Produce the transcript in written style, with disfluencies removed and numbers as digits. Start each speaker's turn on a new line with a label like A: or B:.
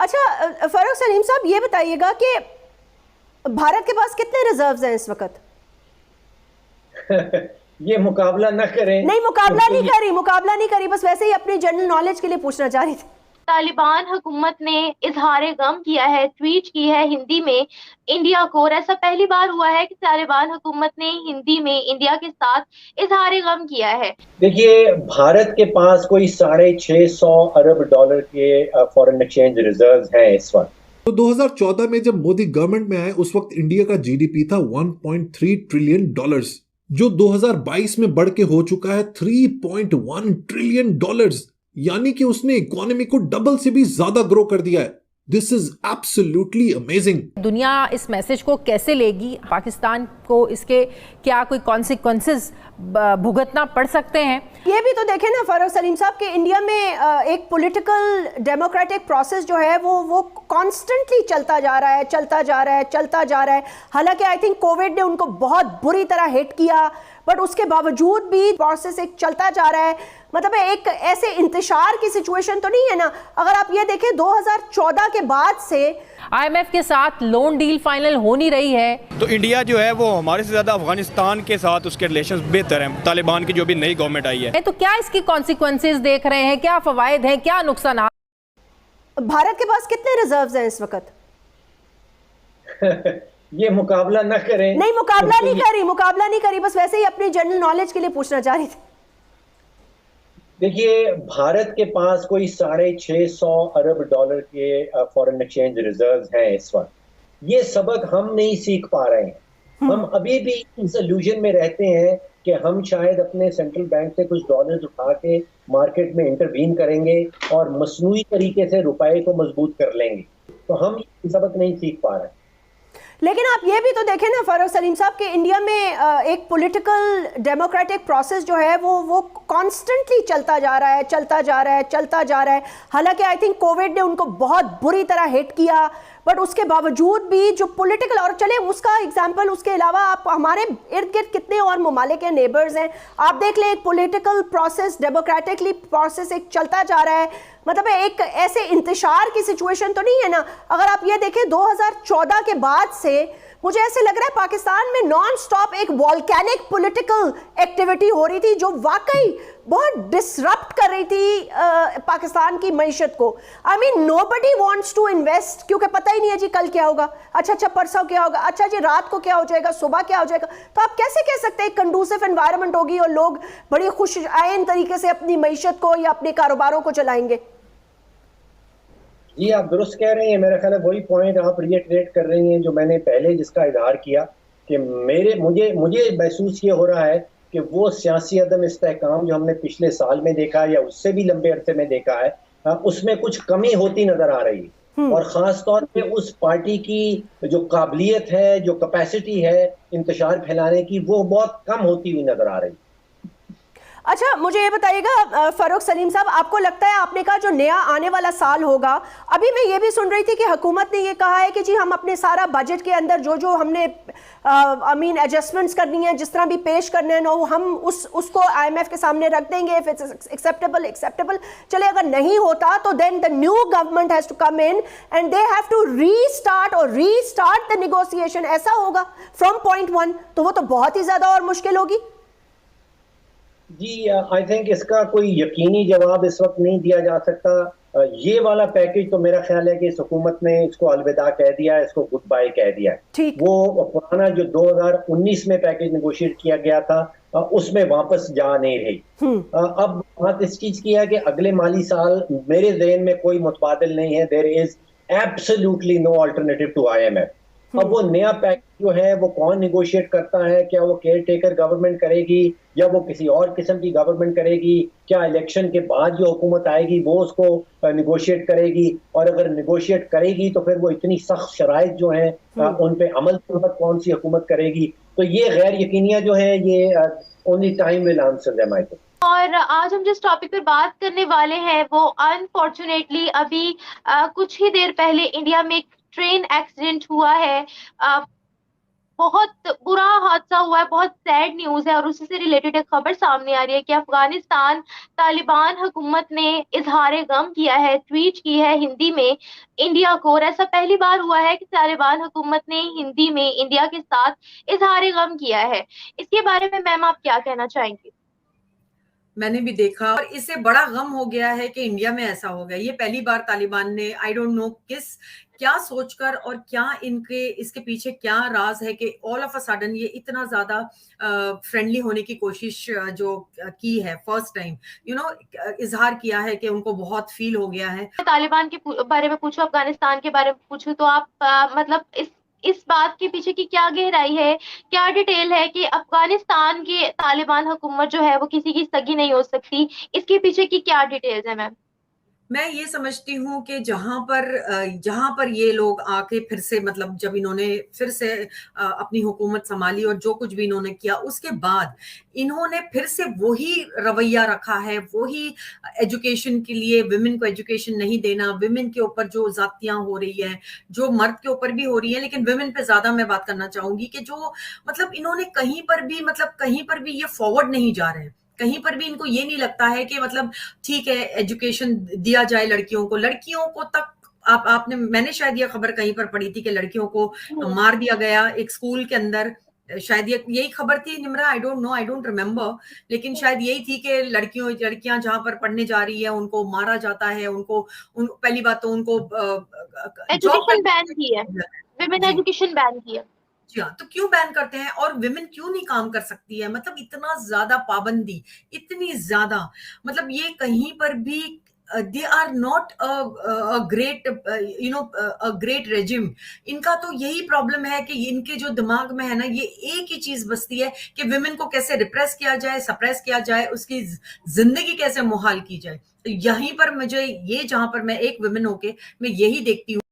A: अच्छा फारूक सलीम साहब, ये बताइएगा कि भारत के पास कितने रिजर्व्स हैं इस वक्त?
B: ये मुकाबला ना करें
A: नहीं, मुकाबला
B: क्योंकि
A: नहीं करी, बस वैसे ही अपनी जनरल नॉलेज के लिए पूछना चाह रही थी।
C: तालिबान हुकूमत ने इजहार गम किया है, ट्वीट की है हिंदी में इंडिया को, और ऐसा पहली बार हुआ है कि तालिबान हुकूमत ने हिंदी में इंडिया के साथ इजहार गम किया है।
B: देखिए, भारत के पास कोई $650 अरब के फॉरेन एक्सचेंज रिजर्व्स हैं इस वक्त।
D: तो 2014 में जब मोदी गवर्नमेंट में आए उस वक्त इंडिया का जीडीपी था $1.3 ट्रिलियन, जो 2022 में बढ़ के हो चुका है $3.1 ट्रिलियन, यानी कि उसने इकोनॉमी को डबल से भी ज्यादा ग्रो कर दिया है। This is absolutely amazing.
E: दुनिया इस मैसेज को कैसे लेगी? पाकिस्तान को इसके क्या कोई कॉन्सिक्वेंसेस भुगतना पड़ सकते हैं?
A: ये भी तो देखें ना फारूक सलीम साहब कि इंडिया में एक पॉलिटिकल डेमोक्रेटिक प्रोसेस जो है वो कॉन्स्टेंटली चलता जा रहा है। हालांकि आई थिंक कोविड ने उनको बहुत बुरी तरह हिट किया, बट उसके बावजूद भी प्रोसेस एक चलता जा रहा है। मतलब एक ऐसे इंतशार की सिचुएशन तो नहीं है ना। अगर आप ये देखें 2014 के बाद से
E: IMF के साथ लोन डील फाइनल हो नहीं रही है,
F: तो इंडिया जो है वो हमारे से ज्यादा अफगानिस्तान के साथ उसके रिलेशंस बेहतर हैं, तालिबान की जो भी नई गवर्नमेंट आई है।
E: तो क्या इसकी कॉन्सिक्वेंसेस देख रहे हैं? क्या फवायद हैं, क्या नुकसान?
A: भारत के पास कितने रिजर्व्स हैं इस वक्त?
B: ये मुकाबला ना करें।
A: नहीं, मुकाबला नहीं करी, बस वैसे ही अपनी जनरल नॉलेज के लिए पूछना चाह रही थी।
B: देखिए, भारत के पास कोई $650 अरब के फॉरेन एक्सचेंज रिजर्व्स हैं इस वक्त। ये सबक हम नहीं सीख पा रहे हैं। हम अभी भी इस इल्यूजन में रहते हैं कि हम शायद अपने सेंट्रल बैंक से कुछ डॉलर्स उठा के मार्केट में इंटरवीन करेंगे और मसनूई तरीके से रुपए को मजबूत कर लेंगे। तो हम ये सबक नहीं सीख पा रहे हैं।
A: लेकिन आप ये भी तो देखें ना फारूक सलीम साहब कि इंडिया में एक पॉलिटिकल डेमोक्रेटिक प्रोसेस जो है वो कॉन्स्टेंटली चलता जा रहा है। हालांकि आई थिंक कोविड ने उनको बहुत बुरी तरह हिट किया, बट उसके बावजूद भी जो पॉलिटिकल, और चले उसका एग्जांपल उसके अलावा आप हमारे इर्द गिर्द कितने और ममालिक के नेबर्स हैं, आप देख लें। एक पॉलिटिकल प्रोसेस, डेमोक्रेटिकली प्रोसेस एक चलता जा रहा है। मतलब एक ऐसे इंतशार की सिचुएशन तो नहीं है ना। अगर आप ये देखें 2014 के बाद से मुझे ऐसे लग रहा है पाकिस्तान में नॉन स्टॉप एक वॉल्केनिक पॉलिटिकल एक्टिविटी हो रही थी जो वाकई बहुत डिसरप्ट कर रही थी पाकिस्तान की मईशत को। I mean nobody wants to invest, क्योंकि पता ही नहीं है जी कल क्या होगा, अच्छा परसों क्या होगा, अच्छा जी रात को क्या हो जाएगा, सुबह क्या हो जाएगा। तो आप कैसे कह सकते हैं कंडूसिव एनवायरनमेंट होगी और लोग बड़ी खुश आइन तरीके से अपनी मईशत को या अपने कारोबारों को चलाएंगे?
B: जी, आप दुरुस्त कह रही हैं। मेरा ख्याल है वही पॉइंट आप रिएटरेट कर रही हैं जो मैंने पहले जिसका इजहार किया कि मुझे महसूस ये हो रहा है कि वो सियासी अदम इस्तेहकाम जो हमने पिछले साल में देखा है या उससे भी लंबे अरसे में देखा है, उसमें कुछ कमी होती नजर आ रही है। और खास तौर पे उस पार्टी की जो काबिलियत है, जो कैपेसिटी है इंतशार फैलाने की, वो बहुत कम होती हुई नजर आ रही है।
A: अच्छा, मुझे ये बताइएगा फारूक सलीम साहब, आपको लगता है आपने कहा जो नया आने वाला साल होगा, अभी मैं ये भी सुन रही थी कि हुकूमत ने ये कहा है कि जी हम अपने सारा बजट के अंदर जो हमने एडजस्टमेंट्स करनी है, जिस तरह भी पेश करने हैं ना, हम उसको IMF के सामने रख देंगे। If it's acceptable. चले अगर नहीं होता तो then the new government has to come in and they have to restart the negotiation. ऐसा होगा फ्रॉम पॉइंट 1, तो वो तो बहुत ही ज्यादा और मुश्किल होगी।
B: जी, आई थिंक इसका कोई यकीनी जवाब इस वक्त नहीं दिया जा सकता। ये वाला पैकेज तो मेरा ख्याल है कि इस हुकूमत ने इसको अलविदा कह दिया है, इसको गुड बाय कह दिया है। वो पुराना जो 2019 में पैकेज नेगोशिएट किया गया था उसमें वापस जा नहीं रही। अब बात इस चीज की है कि अगले माली साल मेरे ज़हन में कोई मुतबादिल नहीं है। There is absolutely no alternative to IMF। अब वो नया पैकेज जो है वो कौन निगोशिएट करता है? क्या वो केयर टेकर गवर्नमेंट करेगी या वो किसी और किस्म की गवर्नमेंट करेगी? क्या इलेक्शन के बाद जो हुकूमत आएगी वो उसको निगोशिएट करेगी? और अगर निगोशिएट करेगी तो फिर वो इतनी सख्त शराइत जो हैं उन पे अमल कौन सी हुकूमत करेगी? तो ये गैर यकीनियां जो है ये only time will answer them, I think.
C: और आज हम जिस टॉपिक पर बात करने वाले हैं वो अनफॉर्चुनेटली अभी कुछ ही देर पहले इंडिया में एक ट्रेन एक्सीडेंट हुआ है। बहुत बुरा हादसा हुआ है, बहुत सैड न्यूज है और उसी से रिलेटेड एक खबर सामने आ रही है कि अफगानिस्तान तालिबान हुकूमत ने इजहार गम किया है, ट्वीट की है हिंदी में इंडिया को। और ऐसा पहली बार हुआ है कि तालिबान हुकूमत ने हिंदी में इंडिया के साथ इजहार गम किया है। इसके बारे में मैम आप क्या कहना चाहेंगे?
G: मैंने भी देखा और इससे बड़ा गम हो गया है कि इंडिया में ऐसा हो गया। ये पहली बार तालिबान ने आई डोंट नो क्या सोचकर और क्या इनके इसके पीछे क्या राज है कि ऑल ऑफ अ सडन ये इतना ज्यादा फ्रेंडली होने की कोशिश जो की है, फर्स्ट टाइम इजहार किया है कि उनको बहुत फील हो गया है।
C: तालिबान के बारे में पूछूं, अफगानिस्तान के बारे में पूछूं, तो आप मतलब इस बात के पीछे की क्या गहराई है, क्या डिटेल है कि अफगानिस्तान के तालिबान हुकूमत जो है वो किसी की सगी नहीं हो सकती, इसके पीछे की क्या डिटेल्स है मैम?
G: मैं ये समझती हूँ कि जहां पर ये लोग आके फिर से मतलब जब इन्होंने फिर से अपनी हुकूमत संभाली और जो कुछ भी इन्होंने किया उसके बाद इन्होंने फिर से वही रवैया रखा है, वही एजुकेशन के लिए विमेन को एजुकेशन नहीं देना, विमेन के ऊपर जो जातियां हो रही है, जो मर्द के ऊपर भी हो रही है, लेकिन विमेन पे ज्यादा मैं बात करना चाहूंगी कि जो मतलब इन्होंने कहीं पर भी ये फॉरवर्ड नहीं जा रहे हैं। कहीं पर भी इनको ये नहीं लगता है कि मतलब ठीक है एजुकेशन दिया जाए लड़कियों को तक आपने मैंने शायद ये खबर कहीं पर पढ़ी थी कि लड़कियों को मार दिया गया एक स्कूल के अंदर, शायद यही खबर थी निम्रा, आई डोंट रिमेम्बर, लेकिन शायद यही थी कि लड़कियां जहां पर पढ़ने जा रही है उनको मारा जाता है, पहली बात तो उनको
C: एजुकेशन बैन की है, विमेन एजुकेशन बैन की है।
G: जी हाँ, तो क्यों बैन करते हैं और विमेन क्यों नहीं काम कर सकती है? मतलब इतना ज्यादा पाबंदी, इतनी ज्यादा, मतलब ये कहीं पर भी they are not a great regime. इनका तो यही प्रॉब्लम है कि इनके जो दिमाग में है ना, ये एक ही चीज बसती है कि विमेन को कैसे रिप्रेस किया जाए, सप्रेस किया जाए, उसकी जिंदगी कैसे मुहाल की जाए। तो यहीं पर मुझे ये जहां पर मैं एक विमेन होके मैं यही देखती हूँ